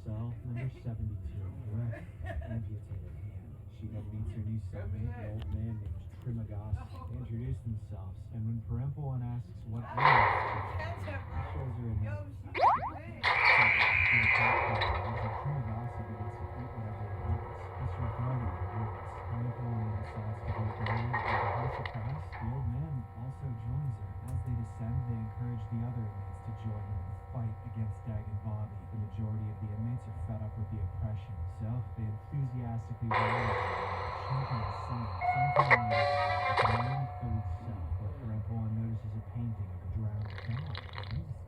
cell number 72, left amputated hand. She then meets her new cellmate, an old man named Trimagasi. They introduce themselves, and when Parental One asks what animal she shows her a note. Trimagasi begins to eat whatever it wants, disregarding the rules. Parental One decides to go down, and to her surprise, the old man also joins her. As they descend, they encourage the other inmates to join in the fight against Dag and Bobby. The majority of the inmates are fed up with the oppression, so they enthusiastically rally chanting and singing. Sometime later, at the 93rd cell, where Parental One notices a painting of a drowned dog.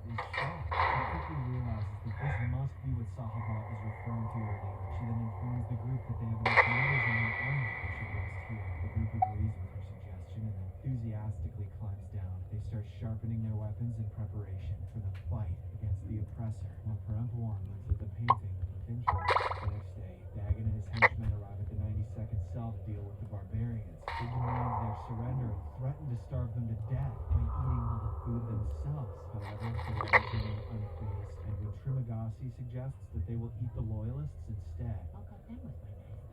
He's shocked. She quickly realizes that this must be what Sahabat was referring to earlier. She then informs the group that they have enough members in their army that should rest here. The group agrees with her suggestion and enthusiastically climbs down. They start sharpening their weapons in preparation for the fight against the oppressor, while Parental One looks at the painting with interest. The next day, Dagon and his henchmen arrive at the 92nd cell to deal with the barbarians. They demand their surrender and threaten to starve them to death by eating all the food themselves. However, the rebels remain unfazed, and when Trimagasi suggests that they will eat the loyalists instead,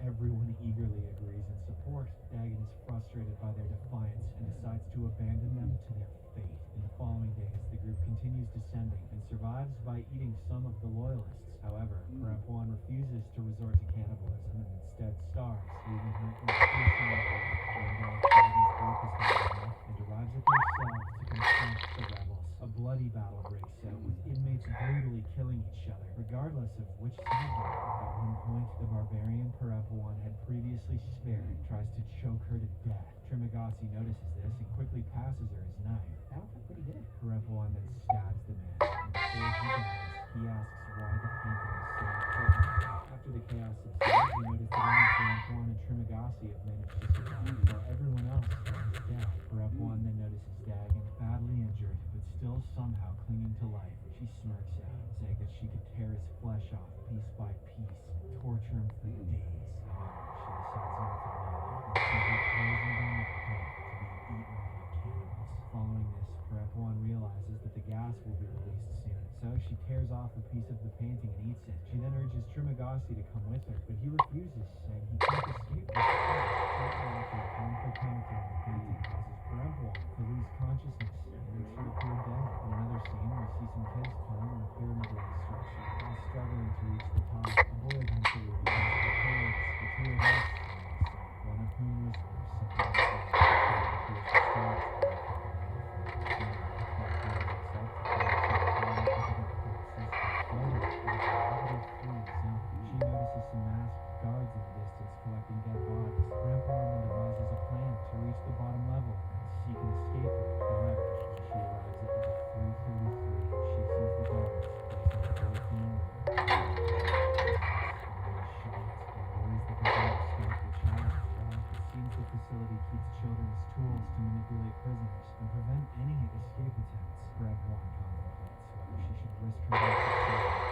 everyone eagerly agrees in support. Dagon is frustrated by their defiance and decides to abandon them to their fate. In the following days, the group continues descending and survives by eating some of the loyalists. However, Parental One refuses to resort to cannibalism and instead starves, leaving her increasingly weak. One day, Dagon's group is had enough and arrives at their cells to confront the rebels. A bloody battle breaks out, with inmates brutally killing each other, regardless of which side they are. At one point, the barbarian Parental One had previously spared tries to choke her to death. Trimagasi notices this and quickly passes her his knife. That would pretty good. Parental One then stabs the man, and before he dies, he asks why the painting is so important. After the chaos subsides, we notice that only Parental One and Trimagasi have managed to survive, while everyone else is dead. Parental One then notices Dagon badly injured, but still somehow clinging to life. She smirks at him, saying that she could tear his flesh off piece by piece and torture him for days. However, she decides not to leave, and simply throws him down the pit to be eaten by cannibals. Following this, Parental One realizes that the gas will be released soon, so she tears off a piece of the painting and eats it. She then urges Trimagasi to come with her, but he refuses, saying he can't escape this fate. Shortly after, a harmful chemical in the painting causes Parental One to lose consciousness and makes her appear dead. In another scene, we see some kids playing on a pyramid-like structure. While struggling to reach the top, a boy eventually begins to collapse. The two of us, one of whom whispers something like that, appears to start she notices some masked guards in the distance collecting dead bodies. Parental One then devises a plan to reach the bottom level and seek an escape route. However, when she arrives at level 333, she sees the guards placing a broken window. Shocked and worries that they're going to escape the child. Well, it seems the facility keeps children as tools to manipulate prisoners and prevent any escape attempts. Parental One contemplates whether she should risk her life to save the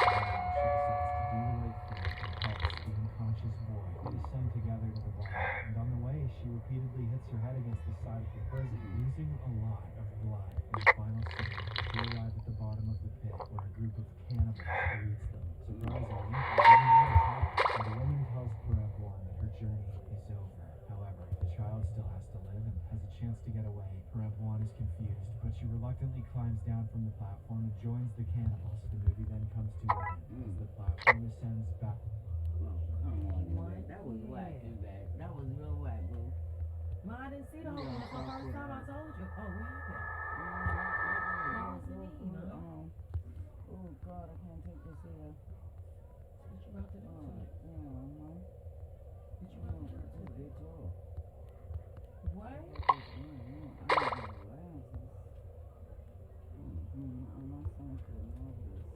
she decides to do the right thing and helps the unconscious boy. They descend together to the bottom, and on the way, she repeatedly hits her head against the side of the prison, losing a lot of blood. In the final scene, they arrive at the bottom of the pit, where a group of cannibals greets them. Surprisingly, they didn't want to attack, and the woman tells Parental One that her journey is over. However, the child still has to live and has a chance to get away. Parental One is confused, but she reluctantly climbs down from the platform and joins the cannibals. The movie then comes to an end as the platform ascends back. Oh, come on, what? That was whack and bad. That was real whack, bro. No, I didn't see the whole one. That's the first time I told you. Oh, what happened? Oh, What's the name, huh? oh God, I can't take this here. What you about to do to it? Yeah, What you about to do to it? It's all. What? I need the glasses. My son's good. Marvelous.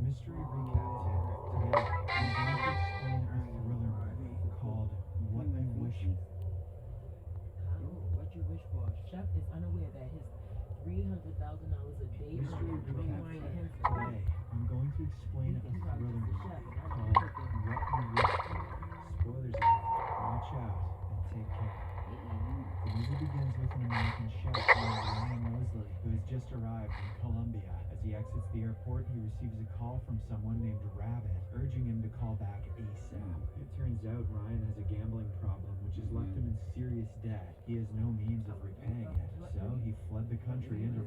Mystery Recap Team. Today, we're going to explain our thriller movie called What I Wish. begins with an American chef named Ryan Mosley, who has just arrived in Colombia. As he exits the airport, he receives a call from someone named Rabbit, urging him to call back ASAP. It turns out Ryan has a gambling problem, which has left him in serious debt. He has no means of repaying it, so he fled the country and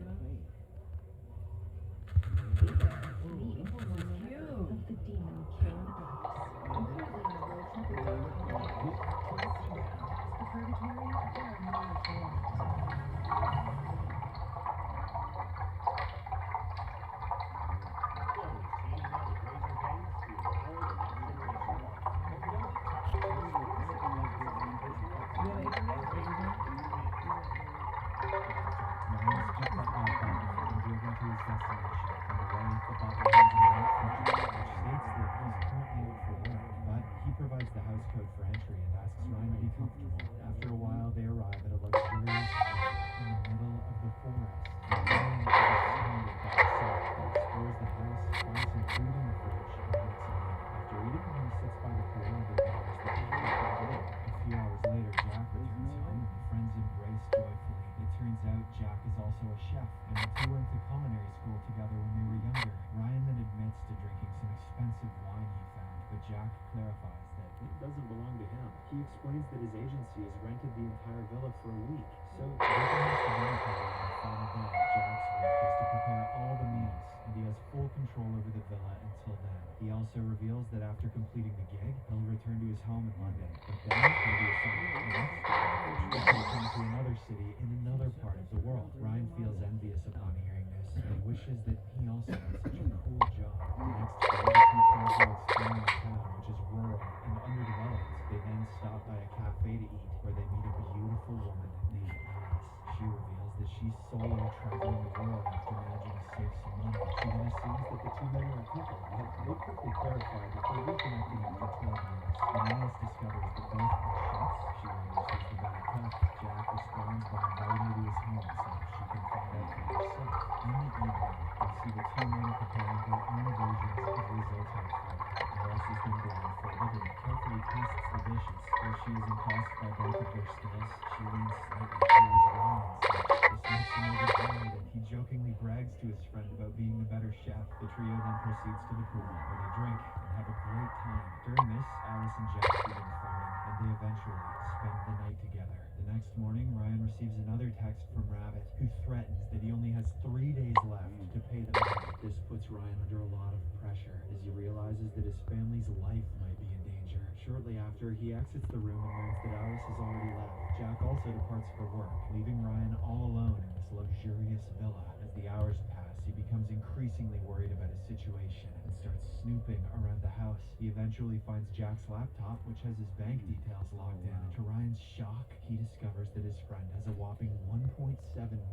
provides the house code for entry and asks Ryan to be comfortable. After a while, they arrive at a luxurious home in the middle of the forest. Ryan is astounded by the sight. He explores the house, finds some food in the fridge, and makes a meal. After eating, he sits by the pool and admires the beautiful view. A few hours later, Jack returns home and the friends embrace joyfully. It turns out Jack is also a chef, and the two went to culinary school together when they were younger. Ryan then admits to drinking some expensive wine he found, but Jack clarifies that it doesn't belong to him. He explains that his agency has rented the entire villa for a week. So, breaking his dinner party on the final day, Jack's work is to prepare all the meals, and he has full control over the villa until then. He also reveals that after completing the gig, he'll return to his home in London, but then he'll be assigned the next gig, which will take him to another city in another part of the world. Ryan feels envious upon hearing this, and wishes that he also had such a cool job. The next day, the two friends go exploring the town, which is rural and underdeveloped. They then stop by a cafe to eat, where they meet a beautiful woman named Alice. She reveals that she's solo traveling the world after managing to save some money. She then assumes that the two men are a couple, but they quickly clarify that they're reconnecting after 12 years. When Alice discovers that both are chefs, she wonders who's the better cook. Jack responds by inviting her to his home so she can find out for herself. In the evening, we see the two men preparing their own versions of risotto food. Alice has been blindfolded and carefully tastes the dishes. Though she is impressed by both of their skills, she leans slightly towards Ryan's dish. This makes him overjoyed, and he jokingly brags to his friend about being the better chef. The trio then proceeds to the pool, where they drink and have a great time. During this, Alice and Jack begin flirting, and they eventually spend the night together. The next morning, Ryan receives another text from Rabbit, who threatens that he only has 3 days left to pay the money. This puts Ryan under a lot of pressure, as he realizes that his family's life might be in danger. Shortly after, he exits the room and learns that Alice has already left. Jack also departs for work, leaving Ryan all alone in this luxurious villa. As the hours pass, he becomes increasingly worried about his situation and starts snooping around the house. He eventually finds Jack's laptop, which has his bank details logged in. To Ryan's shock, he discovers that his friend has a whopping £1.7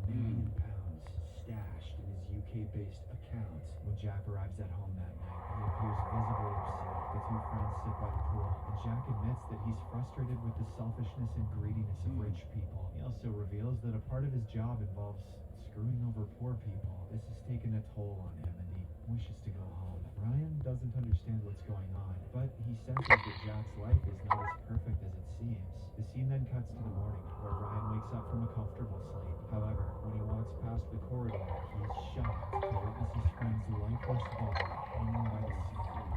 million stashed in his UK-based accounts. When Jack arrives at home that night, he appears visibly upset. The two friends sit by the pool, and Jack admits that he's frustrated with the selfishness and greediness of rich people. He also reveals that a part of his job involves screwing over poor people. This has taken a toll on him, and he wishes to go home. Ryan doesn't understand what's going on, but he senses that Jack's life is not as perfect as it seems. The scene then cuts to the morning, where Ryan wakes up from a comfortable sleep. However, when he walks past the corridor, he is shocked to witness his friend's lifeless body hanging by the ceiling.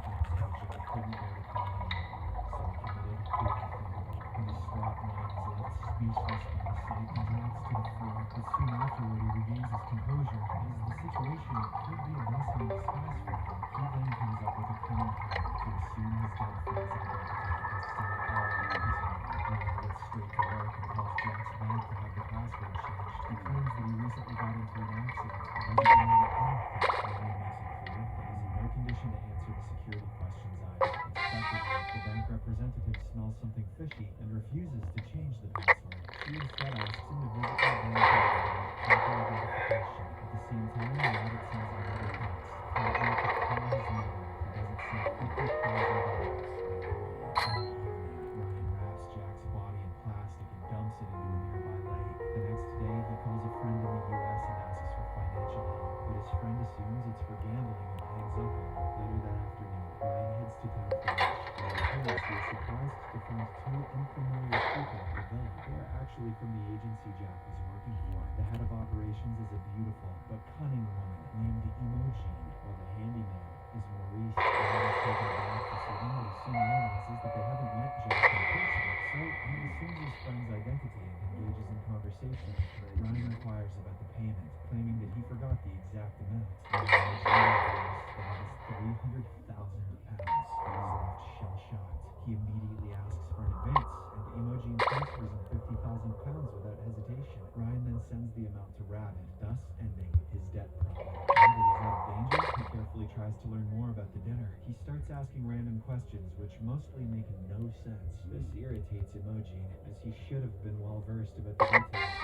Jack couldn't bear the pain anymore, so he committed suicide. The distraught man is left speechless by the sight and drops to the floor, but soon afterward he regains his composure. As the situation could be a blessing in disguise for him, he then comes up with a cunning plan to assume his dead friend's identity and steal all of his money. Ryan gets straight to work and calls Jack's bank to have the password changed. He claims that he recently got into an accident and doesn't remember anything. Ryan makes it clear that he's in no condition to answer the security questions either. Expectedly, the bank representative smells something fishy and refuses to change the password. She instead asks him to visit the bank with proper identification. At the same time, Rabbit sends another text, threatening to kill his mother if he doesn't send $50,000. Ryan wraps Jack's body in plastic and dumps it into a nearby lake. The next day, he calls a friend in the US and asks for financial help, but his friend assumes it's for gambling and hangs up on him. Later that afternoon, Ryan heads to town for lunch. When he returns, he is surprised to find two unfamiliar people with villa. They are actually from the agency Jack was working for. The head of operations is a beautiful but cunning woman named Imogen, while the handyman is Maurice. Ryan is taken aback to see him, but he soon realizes that they haven't met Jack in person. So he assumes his friend's identity and engages in conversation. Ryan inquires about the payment, claiming that he forgot the exact amount. Imogen reveals that it is £300,000. He is left shell-shocked. He immediately asks for an advance, and Imogen transfers him £50,000 without hesitation. Ryan then sends the amount to Rabbit, thus ending his debt problem. Now that he's out of danger, he carefully tries to learn more about the dinner. He starts asking random questions, which mostly make no sense. This irritates Imogen, as he should have been well versed about the details.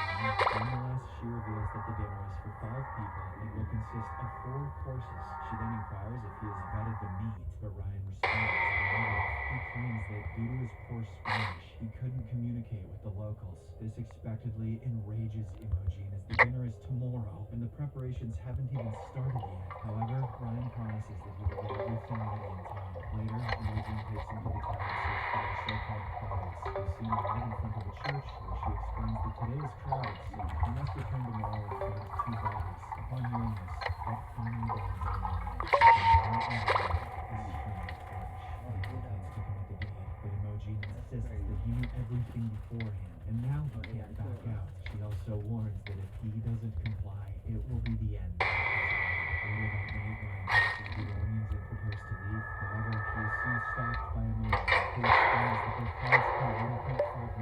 Nonetheless, she reveals that the dinner is for 5 people and will consist of 4 courses. She then inquires if he has vetted the meat, but Ryan responds negative. He claims that due to his poor Spanish, he couldn't communicate with the locals. This expectedly enrages Imogen, as the dinner is tomorrow and the preparations haven't even started yet. However, Ryan promises that he will get everything ready in time. Later, Imogen takes him to the town to search for their so-called prize. They see him arrive in front of a church, where she explains that today is crowded, so he must return tomorrow and find 2 bodies. Upon hearing this, it finally dawns on Ryan that the man involved is human flesh. He hesitates to commit the deed, but Imogen insists that he knew everything beforehand, and now he can't back out. She also warns that if he doesn't comply, it will be the end of his life. Later that night, Ryan packs his belongings and prepares to leave. However, he is soon stopped by Imogen, who explains that their clients pay $1.5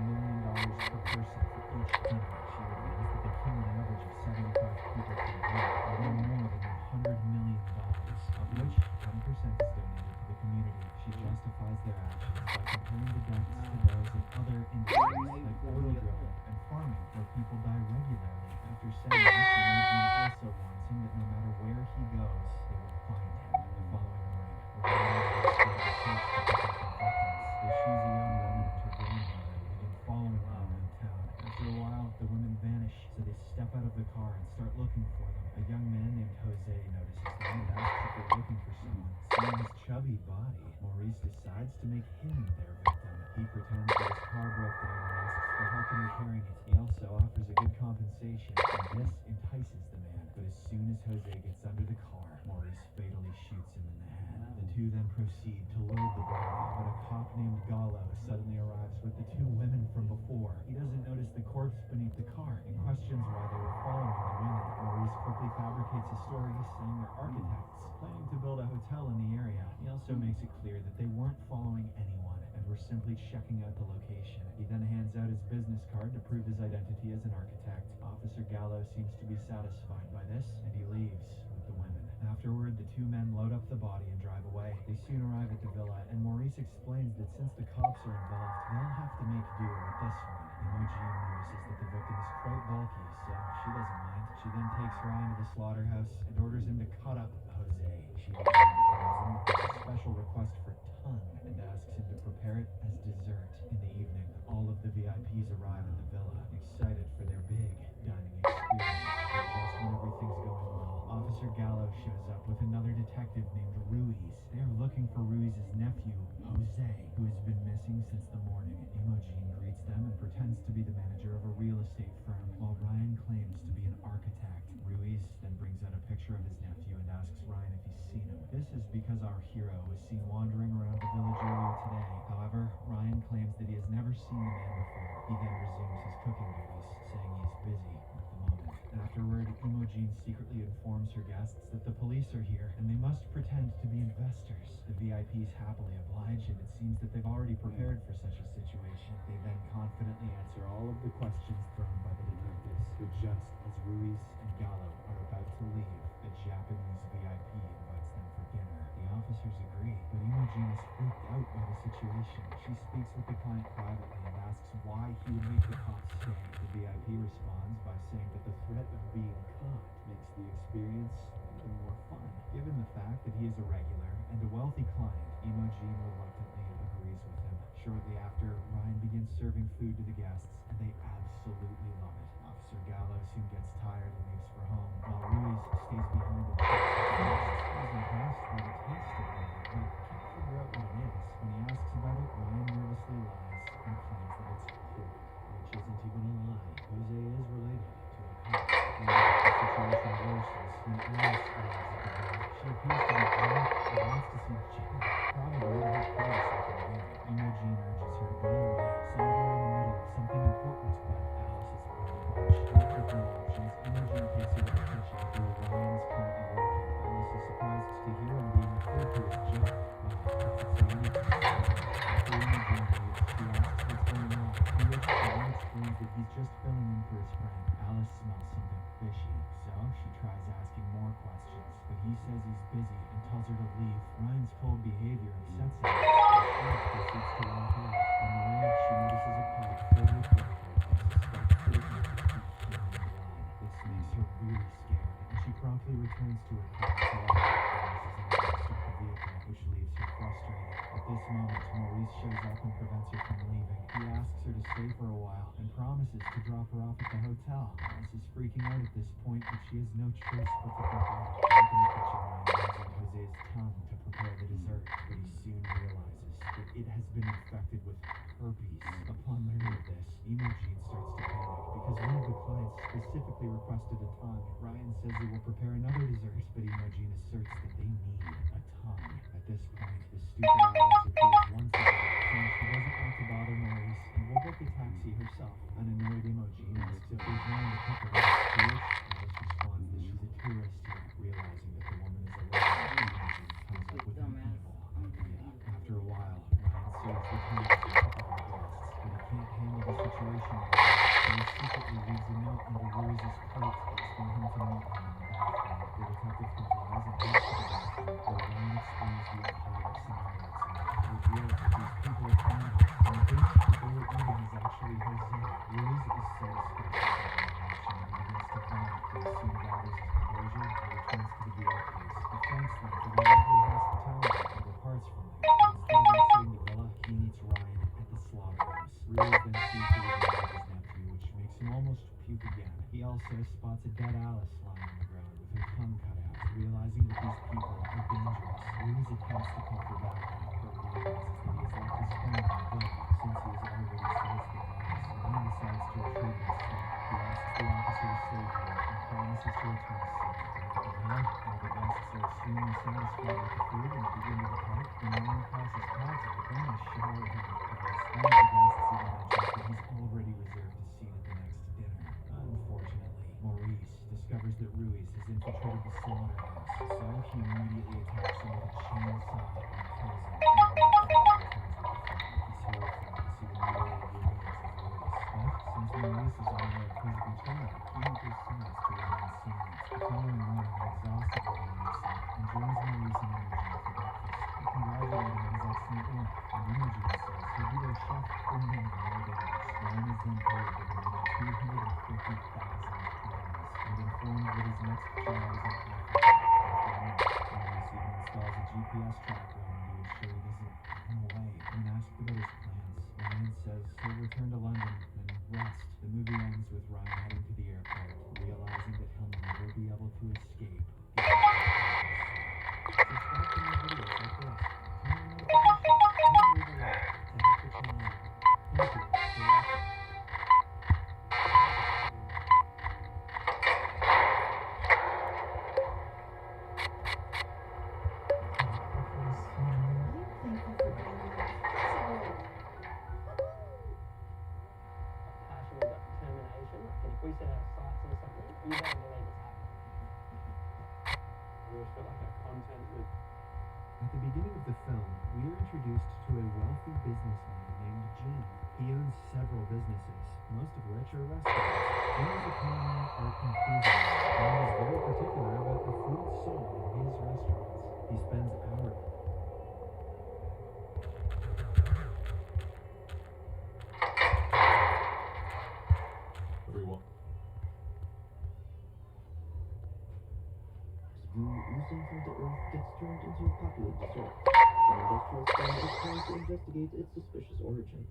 million per person for each dinner. She reveals that they kill an average of 75 people per year, and earn more than $100 million, of which 10% is donated to the community. She justifies their actions by comparing the deaths to those in other industries like oil drilling and farming, where people die regularly. After saying this, Imogen also warns him that no matter where he goes, they will find him. The following morning, Ryan and Maurice go to the church to pick up their victims. They choose a young woman and her grandmother and begin following them around town. After a while, the women vanish, so they step out of the car and start looking for them. A young man named Jose notices them and asks if they're looking for someone. Seeing his chubby body, Maurice decides to make him their victim. He pretends that his car broke down and asks for help in repairing it. He also offers a good compensation, and this entices the man. But as soon as Jose gets under the car, Maurice fatally shoots him in the head. The two then proceed to load the body, but a cop named Gallo suddenly arrives with the 2 women from before. He doesn't notice the corpse beneath the car and questions why they were following the women. Maurice quickly fabricates a story saying they're architects, planning to build a hotel in the area. He also makes it clear that they weren't following anyone and were simply checking out the location. He then hands out his business card to prove his identity as an architect. Officer Gallo seems to be satisfied by this, and he leaves with the women. Afterward, the 2 men load up the body and drive away. They soon arrive at the villa, and Maurice explains that since the cops are involved, they'll have to make do with this one. Imogen notices that the victim is quite bulky, so she doesn't mind. She then takes Ryan to the slaughterhouse and orders him to cut up Jose. She also informs him that there's a special request for tongue and asks him to prepare it as dessert. In the evening, all of the VIPs arrive at the villa, excited for their big dining experience. But just when everything's going well, Officer Gallo shows up with another detective named Ruiz. They are looking for Ruiz's nephew, Jose, who has been missing since the morning. Imogen greets them and pretends to be the manager of a real estate firm, while Ryan claims to be an architect. Ruiz then brings out a picture of his nephew and asks Ryan if he's seen him. This is because our hero was seen wandering around the village earlier today. However, Ryan claims that he has never seen the man before. He then resumes his cooking duties, saying he is busy at the moment. Afterward, Imogen secretly informs her guests that the police are here and they must pretend to be investors. The VIPs happily oblige, and it seems that they've already prepared for such a situation. They then confidently answer all of the questions thrown by the detectives. But just as Ruiz and Gallo are about to leave, a Japanese VIP invites them for dinner. The officers agree, but Imogen is freaked out by the situation. She speaks with the client privately and asks why he would make the cops stay. The VIP responds by saying that the threat of being caught makes the experience even more fun. Given the fact that he is a regular and a wealthy client, Imogen reluctantly agrees with him. Shortly after, Ryan begins serving food to the guests, and they absolutely love it. Officer Gallo soon gets tired and leaves for home, while Ruiz stays behind and checks his guests. He's impressed by the taste of food, but can't figure out what it is. When he asks about it, Ryan nervously lies and claims that it's pork. when Alice arrives at the door. She appears to be drunk and wants to see Jim, probably to help put herself in order. Imogen urges her to go away, saying they're in the middle of something important, but Alice is pretty much left with no options. Imogen takes her to the kitchen, where Ryan is currently working. Alice is surprised to hear him being referred to as Jim, but doesn't say anything. After Imogen leaves, she asks what's going on, to which Ryan explains that he's just filling in for his friend. Alice smells something fishy, so she tries asking more questions, but he says he's busy and tells her to leave. Ryan's cold behavior upsets her, and she proceeds to walk out. On the way, she notices a pipe filled with liquid and suspects that it might be human blood. This makes her really scared, and she promptly returns to her car to lock it. Alice is unable to start the vehicle, which leaves her frustrated. At this moment, Maurice shows up and prevents her from leaving. He asks her to stay for a while and promises to drop her off at the hotel. Alice is freaking out at this point, but she has no choice but to comply. Back in the kitchen, Ryan uses Jose's tongue to prepare the dessert, but he soon realizes that it has been infected with herpes. Upon learning of this, Imogen starts to panic because one of the clients specifically requested a tongue. Ryan says he will prepare another dessert, but Imogen asserts that they need a tongue. At this point, the stupid Alice appears once again, saying she doesn't want to bother Maurice and will book a taxi herself. An annoyed Imogen asks if there's no one to pick her up, to which Alice responds that she's a tourist here. Realizing that the woman is alone, Imogen comes up with an evil idea. After a while, Ryan serves the tongue dessert to all the guests, but he can't handle the situation anymore, so he secretly leaves a note under Ruiz's plate asking him to meet him in the bathroom. The detective complies and heads to the bathroom, where Ryan explains the entire scenario to him. He reveals that these people are cannibals, and the dish that they were eating is actually Jose. Ruiz is so disgusted by the revelation that he begins to vomit, but he soon gathers his composure and returns to the VO case. He thanks them for their lovely hospitality and departs from there. But instead of exiting the villa, he meets Ryan at the slaughterhouse. Ruiz then sees the remains of his nephew, which makes him almost puke again. He also spots a dead Alice lying on the ground with her tongue cut out. Realizing that these people are dangerous, Ruiz attempts to call for backup, but realizes that he has left his phone in the villa. Since he has already said his goodbyes, Ryan decides to retreat instead. He asks the officer to stay here and promises to return soon. Back at the villa, all the guests are extremely satisfied with the food and begin to depart. When Ryan crosses paths with them, they shower him with praise. One of the guests even mentions that he's already reserved a seat at the next dinner. Unfortunately, Maurice discovers that Ruiz has infiltrated the slaughterhouse, so he immediately attacks him with a chainsaw and kills him. Ryan finally returns with the food. He's horrified to see the mutilated remains of Ruiz, but since Maurice is unaware of his betrayal, he decides to remain silent. The following morning, an exhausted Ryan wakes up and joins Maurice and Imogen for breakfast. They congratulate him on his excellent work, and Imogen says he'll be their chef for many more days. Ryan is then paid the remaining $250,000 and informed that his next job is in Africa. After a month, Maurice even installs a GPS tracker on him to ensure he doesn't run away. When asked about his plans, Ryan says he'll return to London and rest. The movie ends with Ryan heading to the airport, realizing that he'll never be able to escape. Subscribe to more videos like this, turn on notifications, and leave a like to help the channel out. Thank you for watching. Passion, we've got determination. Like, and if we set our sights on something, you better believe it's happening. I always feel like our content with. At the beginning of the film, we are introduced to a wealthy businessman named Jim. He owns several businesses, most of which are restaurants. Jim is a culinary art enthusiast and is very particular about the food sold in his restaurants. He spends hours. Everyone. The oozing from the earth gets turned into a popular dessert. An industrial firm is trying to investigate its suspicious origin.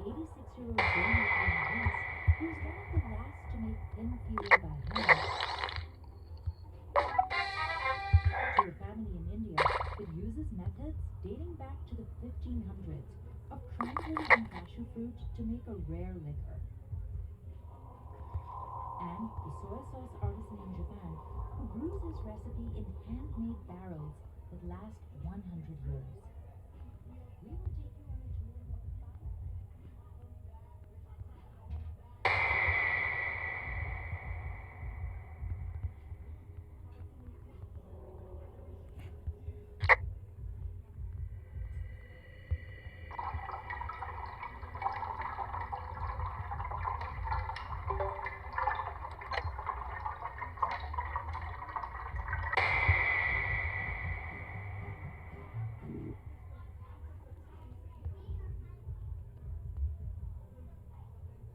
86-year-old Daniel Reese, who was one of the last to make thin fuel by hand. To a family in India, it uses methods dating back to the 1500s of translating cashew fruit to make a rare liquor. And the soy sauce artisan in Japan, who brews his recipe in handmade barrels that last 100 years. We will take you on a tour of 5.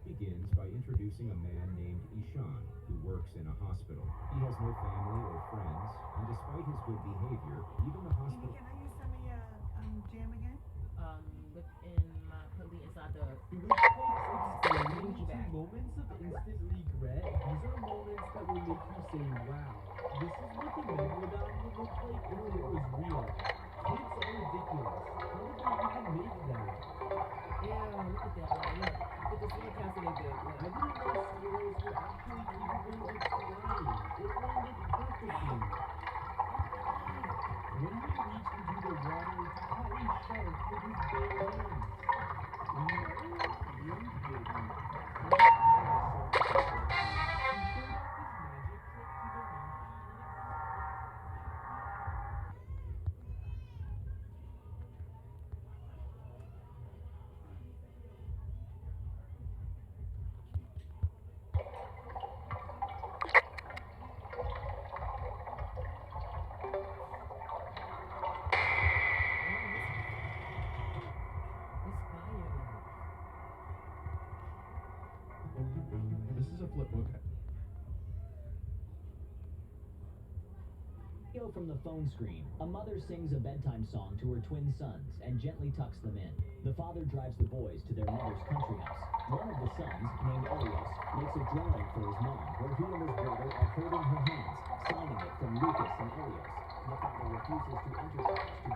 Begins by introducing a man named Ishan, who works in a hospital. He has no family or friends, and despite his good behavior, even the hospital... Can I use some of your jam again? Within my pulley inside the With plates explaining to moments of instant regret, these are moments that will make you say, wow, this is what the megalodon would look like if it was real. Plates are ridiculous. How did they even make them? yeah, look at that, like, look. Look at the sandcastle they built. I didn't know squirrels were actually capable of flying. It landed perfectly. When he reached into the water to cut a shark with his bare hands. No, you didn't. He showed off his magic trick to the monkey. This is a flip book. From the phone screen, a mother sings a bedtime song to her twin sons and gently tucks them in. The father drives the boys to their mother's country house. One of the sons, named Elios, makes a drawing for his mom where he and his brother are holding her hands, signing it from Lucas and Elios. The father refuses to enter the house to...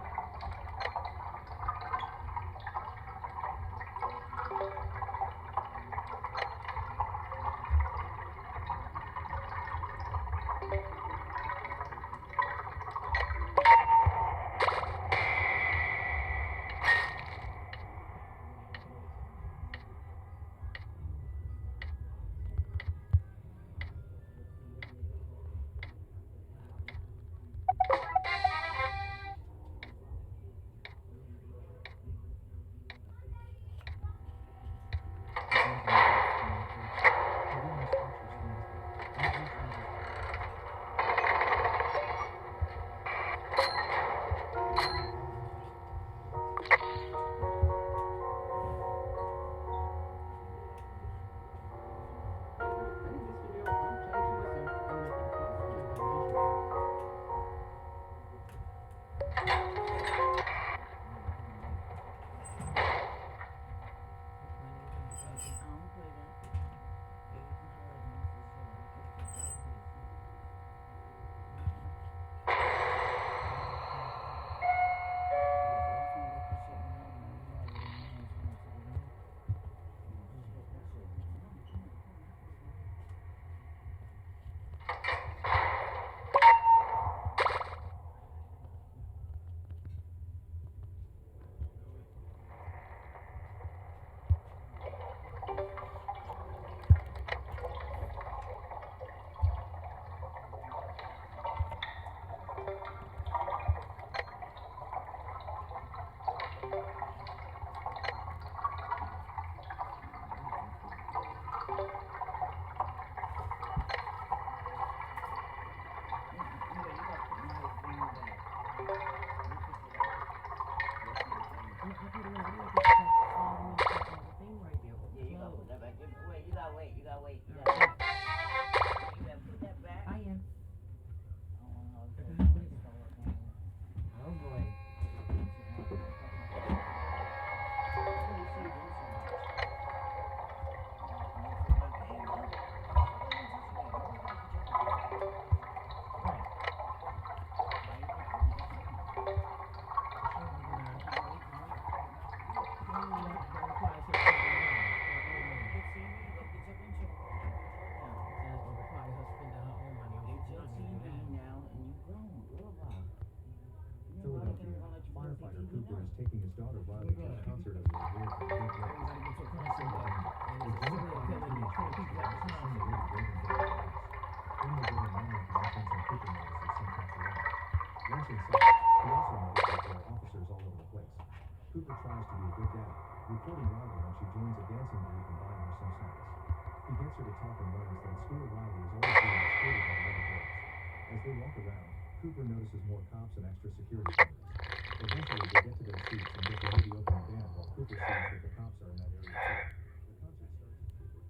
to be a good dad, reporting Riley when she joins a dancing group and buying her some snacks. He gets her to talk and learns that at school Riley is always being excluded by the other girls. As they walk around, Cooper notices more cops and extra security cameras. Eventually, they get to their seats and get to hear the opening band while Cooper sees that the cops are in that area too. The concert starts and Cooper...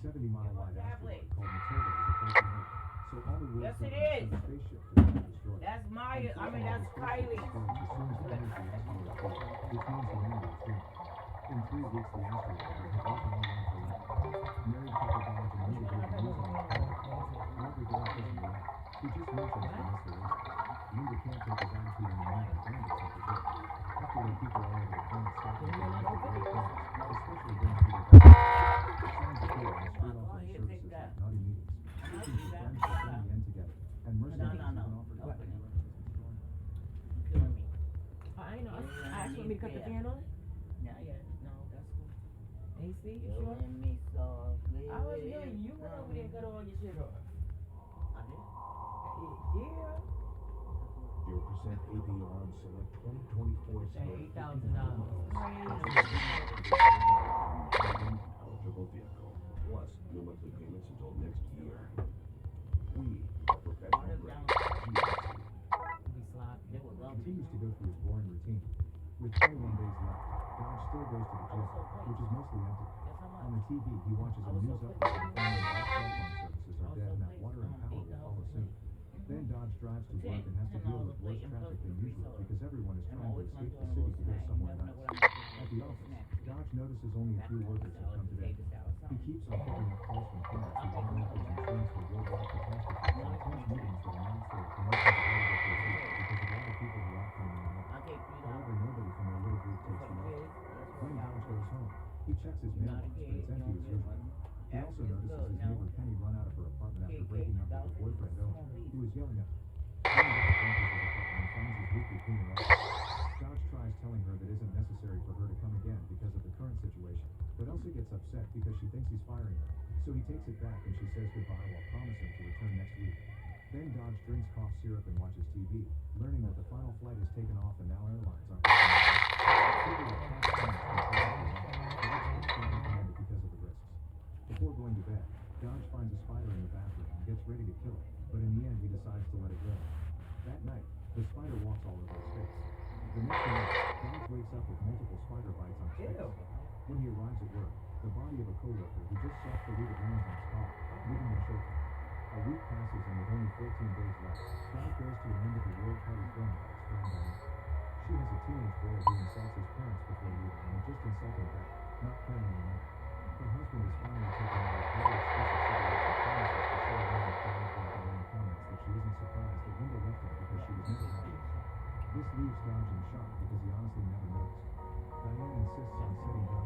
$70-mile-wide asteroid called Matilda is approaching Earth, so all the world's governments send a spaceship to try to destroy it. That's Maya. I mean, that's Kylie. As soon as it enters the asteroid field, which means humanity is doomed. In 3 weeks, the asteroid will have broken all land for life. Married couple dodge immediately to use it on the planet. However, Dad doesn't react. He just mentions they missed the race. Linda can't take his attitude anymore and bandits up the bit. Afterward, people all over the planet start making lots of weird things, especially during Peter Signs appear and screwed off their services like naughty meetings. Looking for friends to spend the end together. And mercenaries even offered to pay for his story. Killing me. I ain't know. I asked me to cut the fan on. Yeah, yeah. No, that's cool. AC, you sure? Killing me softly. I was hearing you went over there and cut all your shit off. I did. Yeah. 0% APR on select 2024 Say $8,000. eligible vehicle. Plus, no monthly payments until next year. We are professional grade GC. Be sloppy. Continues to go through his boring routine. With 21 days left, Dodge still goes to the gym, which is mostly empty. On the TV, he watches a news update and finds that all cell phone services are dead and that water and power will follow soon. Then Dodge drives to work and has to deal with worse traffic than usual because everyone is trying to escape the city to go somewhere else. At the office, Dodge notices only a few workers have come today. He keeps on picking up calls from parents who don't know if there's insurance for worldwide catastrophes and attends meetings that announce there are promotions available for a seat because of all the people who opt for them. However, nobody from their little group takes the offer. When Dodge goes home, he checks his mailbox, but it's empty as usual. He also notices his was yelling at her. Then Dodge enters his apartment and finds his weekly cleaner up. Dodge tries telling her that isn't necessary for her to come again because of the current situation, but Elsa gets upset because she thinks he's firing her, so he takes it back and she says goodbye while promising to return next week. Then Dodge drinks cough syrup and watches TV, learning that the final flight has taken off and now airlines aren't working anymore. Because of the risks. Before going to bed, Dodge finds a spider in the bathroom and gets ready to kill it, but in the end he decides to let it go. That night, the spider walks all over his face. The next morning, Dodge wakes up with multiple spider bites on his face. When he arrives at work, the body of a coworker who just soft-deleted lands on his collar, leaving him shaken. A week passes and with only 14 days left, Dodge goes to an end-of-the-world party thrown by his friend Diane. She has a teenage boy who insults his parents before leaving and had just insulted back, not caring anymore. Her husband is finally taking out his very exclusive cigarettes and promises to show Linda Dodge while Diane comments that she isn't surprised that Linda left him because she was never happy with him. This leaves Dodge in shock because he honestly never noticed. Diane insists on setting Dodge